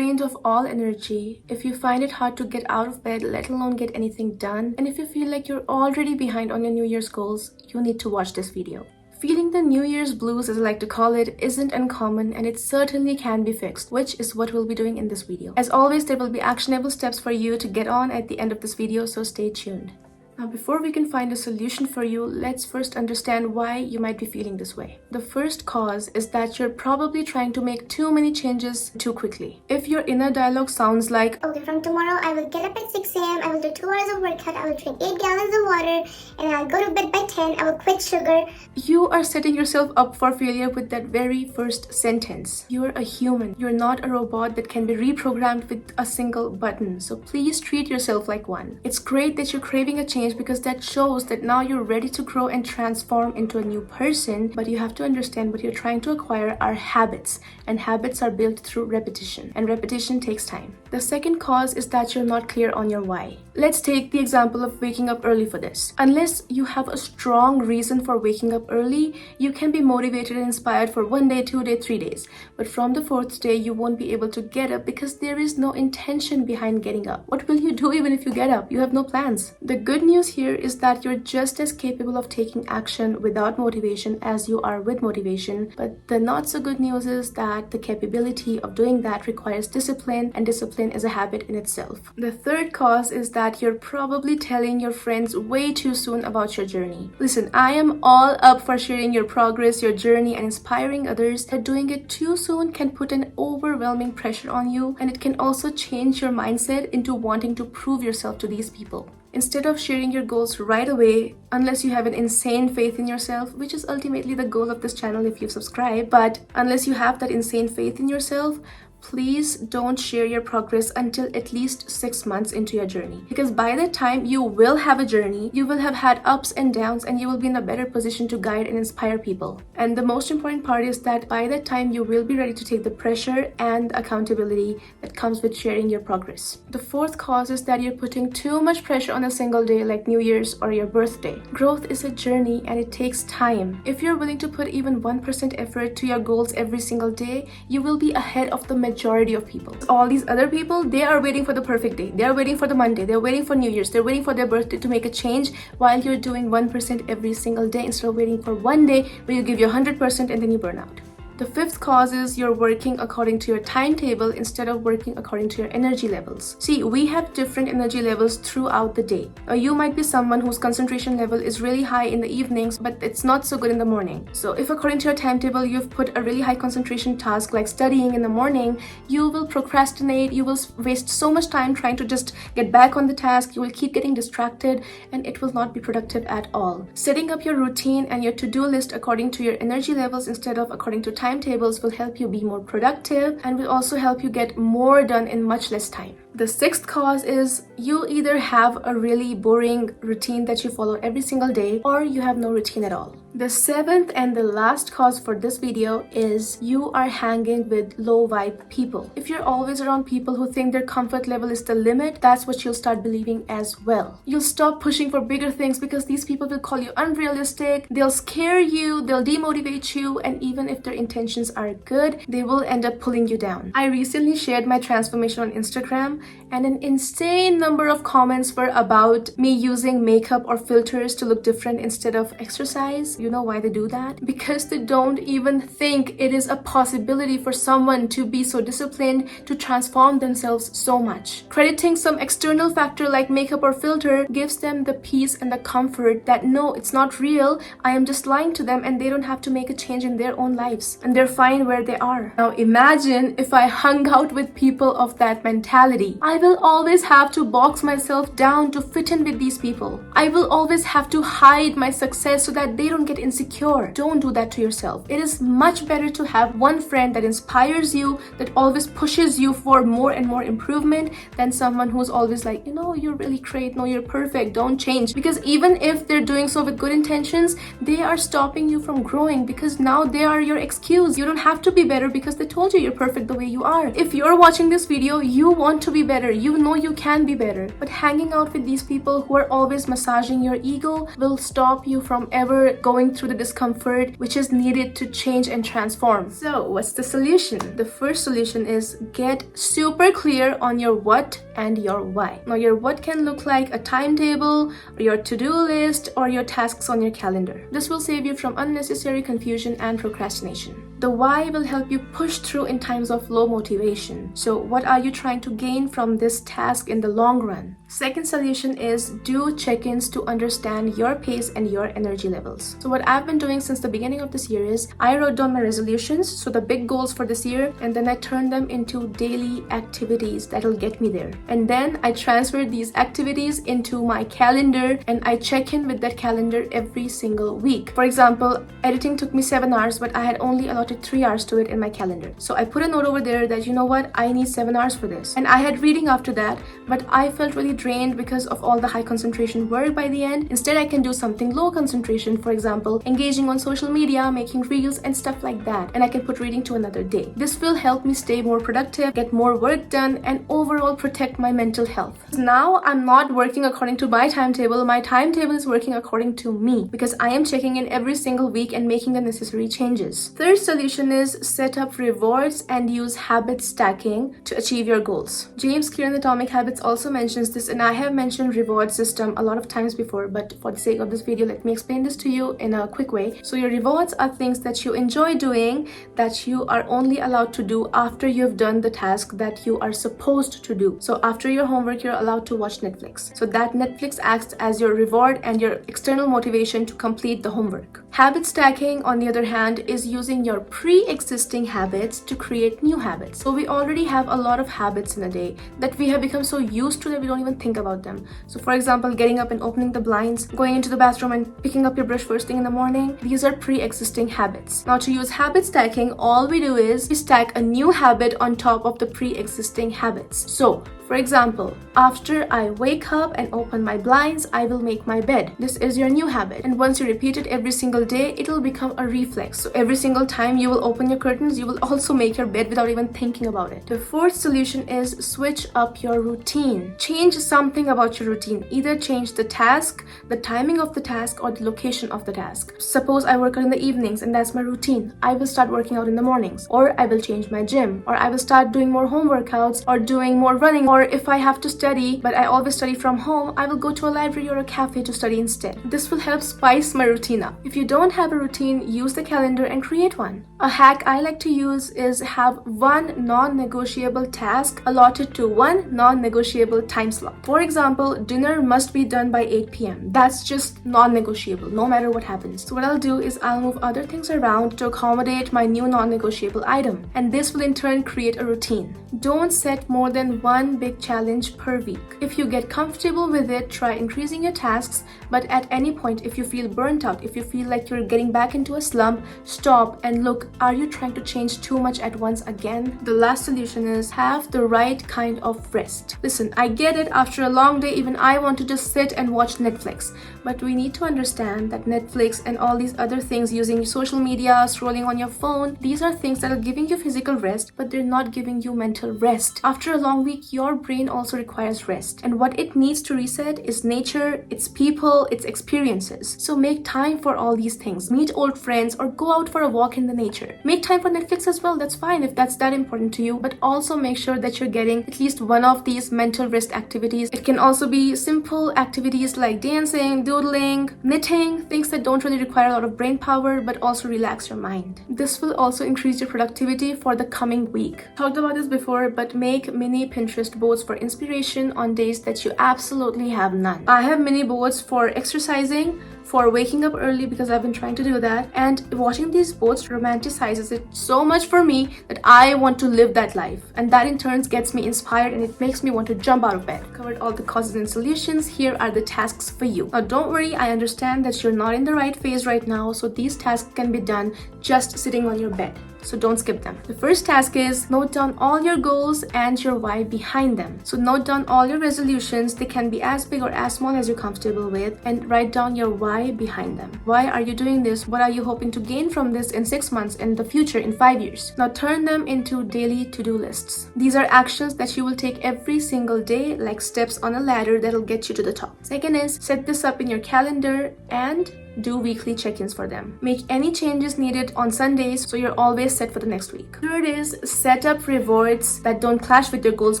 drained of all energy, if you find it hard to get out of bed, let alone get anything done, and if you feel like you're already behind on your New Year's goals, you need to watch this video. Feeling the New Year's blues, as I like to call it, isn't uncommon, and it certainly can be fixed, which is what we'll be doing in this video. As always, there will be actionable steps for you to get on at the end of this video, so stay tuned. Now, before we can find a solution for you, let's first understand why you might be feeling this way. The first cause is that you're probably trying to make too many changes too quickly. If your inner dialogue sounds like, okay, from tomorrow I will get up at 6 a.m, I will do 2 hours of workout, I will drink 8 gallons of water, and I'll go to bed by 10, I will quit sugar. You are setting yourself up for failure with that very first sentence. You're a human. You're not a robot that can be reprogrammed with a single button. So please treat yourself like one. It's great that you're craving a change because that shows that now you're ready to grow and transform into a new person. But you have to understand what you're trying to acquire are habits, and habits are built through repetition, and repetition takes time. The second cause is that you're not clear on your why. Let's take the example of waking up early for this. Unless you have a strong reason for waking up early, you can be motivated and inspired for 1 day, 2 days, 3 days. But from the 4th day, you won't be able to get up because there is no intention behind getting up. What will you do even if you get up? You have no plans. The good news here is that you're just as capable of taking action without motivation as you are with motivation. But the not so good news is that the capability of doing that requires discipline, and discipline is a habit in itself. The third cause is that you're probably telling your friends way too soon about your journey. Listen, I am all up for sharing your progress, your journey, and inspiring others, but doing it too soon can put an overwhelming pressure on you, and it can also change your mindset into wanting to prove yourself to these people. Instead of sharing your goals right away, unless you have an insane faith in yourself, which is ultimately the goal of this channel if you've subscribed, but unless you have that insane faith in yourself, please don't share your progress until at least 6 months into your journey. Because by that time, you will have a journey, you will have had ups and downs, and you will be in a better position to guide and inspire people. And the most important part is that by that time, you will be ready to take the pressure and accountability that comes with sharing your progress. The fourth cause is that you're putting too much pressure on a single day like New Year's or your birthday. Growth is a journey and it takes time. If you're willing to put even 1% effort to your goals every single day, you will be ahead of the majority of people. All these other people, they are waiting for the perfect day. They are waiting for the Monday. They're waiting for New Year's. They're waiting for their birthday to make a change, while you're doing 1% every single day instead of waiting for one day where you give your 100% and then you burn out. The fifth cause is you're working according to your timetable instead of working according to your energy levels. See, we have different energy levels throughout the day. You might be someone whose concentration level is really high in the evenings, but it's not so good in the morning. So if according to your timetable, you've put a really high concentration task like studying in the morning, you will procrastinate, you will waste so much time trying to just get back on the task, you will keep getting distracted, and it will not be productive at all. Setting up your routine and your to-do list according to your energy levels instead of according to timetables will help you be more productive and will also help you get more done in much less time. The sixth cause is you either have a really boring routine that you follow every single day, or you have no routine at all. The seventh and the last cause for this video is you are hanging with low vibe people. If you're always around people who think their comfort level is the limit, that's what you'll start believing as well. You'll stop pushing for bigger things because these people will call you unrealistic, they'll scare you, they'll demotivate you, and even if their intentions are good, they will end up pulling you down. I recently shared my transformation on Instagram, and an insane number of comments were about me using makeup or filters to look different instead of exercise. You know why they do that? Because they don't even think it is a possibility for someone to be so disciplined to transform themselves so much. Crediting some external factor like makeup or filter gives them the peace and the comfort that no, it's not real, I am just lying to them, and they don't have to make a change in their own lives, and they're fine where they are. Now imagine if I hung out with people of that mentality. I will always have to box myself down to fit in with these people. I will always have to hide my success so that they don't get insecure. Don't do that to yourself. It is much better to have one friend that inspires you, that always pushes you for more and more improvement, than someone who's always like, you know, you're really great, no, you're perfect, don't change. Because even if they're doing so with good intentions, they are stopping you from growing, because now they are your excuse. You don't have to be better because they told you you're perfect the way you are. If you're watching this video, you want to be be better. You know you can be better. But hanging out with these people who are always massaging your ego will stop you from ever going through the discomfort which is needed to change and transform. So what's the solution? The first solution is get super clear on your what and your why. Now your what can look like a timetable, or your to-do list, or your tasks on your calendar. This will save you from unnecessary confusion and procrastination. The why will help you push through in times of low motivation. So what are you trying to gain from this task in the long run? Second solution is do check-ins to understand your pace and your energy levels. So what I've been doing since the beginning of this year is I wrote down my resolutions, so the big goals for this year, and then I turned them into daily activities that'll get me there. And then I transferred these activities into my calendar and I check in with that calendar every single week. For example, editing took me 7 hours, but I had only allotted 3 hours to it in my calendar. So I put a note over there that, you know what, I need 7 hours for this. And I had reading after that, but I felt really drained because of all the high concentration work by the end. Instead, I can do something low concentration, for example, engaging on social media, making reels and stuff like that. And I can put reading to another day. This will help me stay more productive, get more work done, and overall protect my mental health. Now I'm not working according to my timetable. My timetable is working according to me because I am checking in every single week and making the necessary changes. Third solution is set up rewards and use habit stacking to achieve your goals. James Clear in Atomic Habits also mentions this, and I have mentioned reward system a lot of times before, but for the sake of this video, let me explain this to you in a quick way. So your rewards are things that you enjoy doing that you are only allowed to do after you've done the task that you are supposed to do. So after your homework, you're allowed to watch Netflix. So that Netflix acts as your reward and your external motivation to complete the homework. Habit stacking, on the other hand, is using your pre-existing habits to create new habits. So we already have a lot of habits in a day that we have become so used to that we don't even think about them. So for example, getting up and opening the blinds, going into the bathroom and picking up your brush first thing in the morning. These are pre-existing habits. Now to use habit stacking, all we do is we stack a new habit on top of the pre-existing habits. So for example, after I wake up and open my blinds, I will make my bed. This is your new habit. And once you repeat it every single day, it will become a reflex. So every single time you will open your curtains, you will also make your bed without even thinking about it. The fourth solution is switch up your routine. Change something about your routine. Either change the task, the timing of the task, or the location of the task. Suppose I work out in the evenings and that's my routine. I will start working out in the mornings, or I will change my gym, or I will start doing more home workouts or doing more running, or if I have to study but I always study from home, I will go to a library or a cafe to study instead. This will help spice my routine up. If you don't have a routine, use the calendar and create one. A hack I like to use is have one non-negotiable task allotted to one non-negotiable time slot. For example, dinner must be done by 8 p.m. That's just non-negotiable, no matter what happens. So what I'll do is I'll move other things around to accommodate my new non-negotiable item. And this will in turn create a routine. Don't set more than one big challenge per week. If you get comfortable with it, try increasing your tasks, but at any point, if you feel burnt out, if you feel like you're getting back into a slump, stop and look, are you trying to change too much at once again? The last solution is have the right kind of rest. Listen, I get it, after a long day, even I want to just sit and watch Netflix. But we need to understand that Netflix and all these other things, using social media, scrolling on your phone, these are things that are giving you physical rest, but they're not giving you mental rest. After a long week, your brain also requires rest. And what it needs to reset is nature, its people, its experiences. So make time for all these things. Meet old friends or go out for a walk in the nature. Make time for Netflix as well, that's fine if that's that important to you, but also make sure that you're getting at least one of these mental rest activities. It can also be simple activities like dancing, doodling, knitting, things that don't really require a lot of brain power but also relax your mind. This will also increase your productivity for the coming week. Talked about this before, but make mini Pinterest boards for inspiration on days that you absolutely have none. I have mini boards for exercising, for waking up early because I've been trying to do that, and watching these boards romanticizes it so much for me that I want to live that life, and that in turn gets me inspired and it makes me want to jump out of bed. Covered all the causes and solutions. Here are the tasks for you. Now don't worry, I understand that you're not in the right phase right now, so these tasks can be done just sitting on your bed. so don't skip them. The first task is note down all your goals and your why behind them. So note down all your resolutions. They can be as big or as small as you're comfortable with, and write down your why behind them. Why are you doing this? What are you hoping to gain from this in 6 months, in the future, in 5 years? Now turn them into daily to-do lists. These are actions that you will take every single day, like steps on a ladder that'll get you to the top. Second is set this up in your calendar and do weekly check-ins for them. Make any changes needed on Sundays so you're always set for the next week. Third is set up rewards that don't clash with your goals,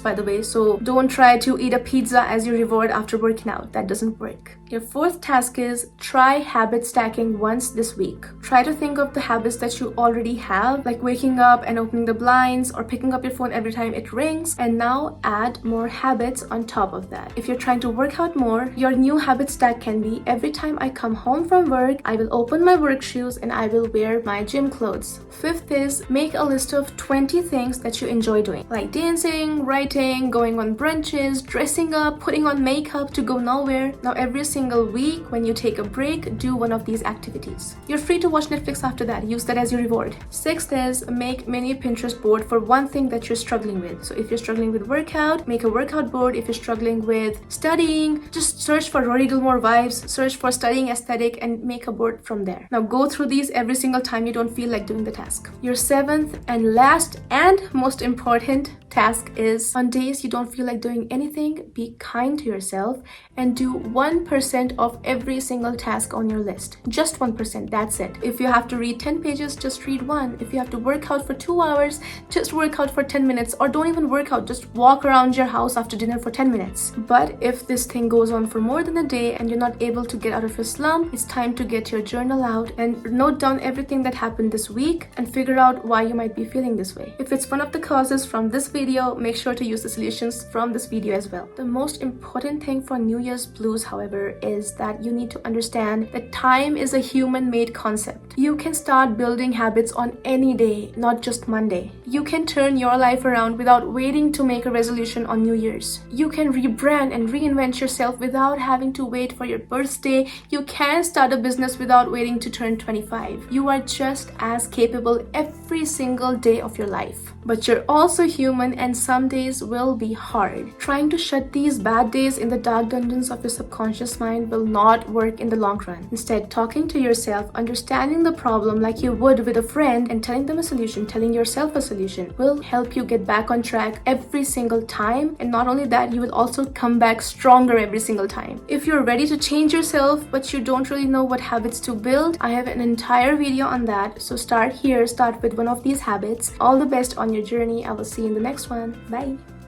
by the way. So don't try to eat a pizza as your reward after working out. That doesn't work. Your fourth task is try habit stacking once this week. Try to think of the habits that you already have, like waking up and opening the blinds or picking up your phone every time it rings, and now add more habits on top of that. If you're trying to work out more, your new habit stack can be every time I come home from work, I will open my work shoes and I will wear my gym clothes. Fifth is make a list of 20 things that you enjoy doing, like dancing, writing, going on brunches, dressing up, putting on makeup to go nowhere. Now every single week when you take a break, do one of these activities. You're free to watch Netflix after that. Use that as your reward. Sixth is make mini Pinterest board for one thing that you're struggling with. So if you're struggling with workout, make a workout board. If you're struggling with studying, just search for Rory Gilmore vibes, search for studying aesthetic, and make a board from there. Now go through these every single time you don't feel like doing the task. Your seventh and last and most important task is on days you don't feel like doing anything, be kind to yourself and do 1% of every single task on your list. Just 1%, that's it. If you have to read 10 pages, just read one. If you have to work out for 2 hours, just work out for 10 minutes, or don't even work out, just walk around your house after dinner for 10 minutes. But if this thing goes on for more than a day and you're not able to get out of your slump, it's time to get your journal out and note down everything that happened this week and figure out why you might be feeling this way. If it's one of the causes from this video, make sure to use the solutions from this video as well. The most important thing for New Year's blues, however, is that you need to understand that time is a human-made concept. You can start building habits on any day, not just Monday. You can turn your life around without waiting to make a resolution on New Year's. You can rebrand and reinvent yourself without having to wait for your birthday. You can start a business without waiting to turn 25. You are just as capable every single day of your life. But you're also human and some days will be hard. Trying to shut these bad days in the dark dungeons of your subconscious mind will not work in the long run. Instead, talking to yourself, understanding the problem like you would with a friend and telling them a solution, telling yourself a solution will help you get back on track every single time. And not only that, you will also come back stronger every single time. If you're ready to change yourself but you don't really know what habits to build, I have an entire video on that. So start here, start with one of these habits. All the best on your journey. I will see you in the next one. Bye.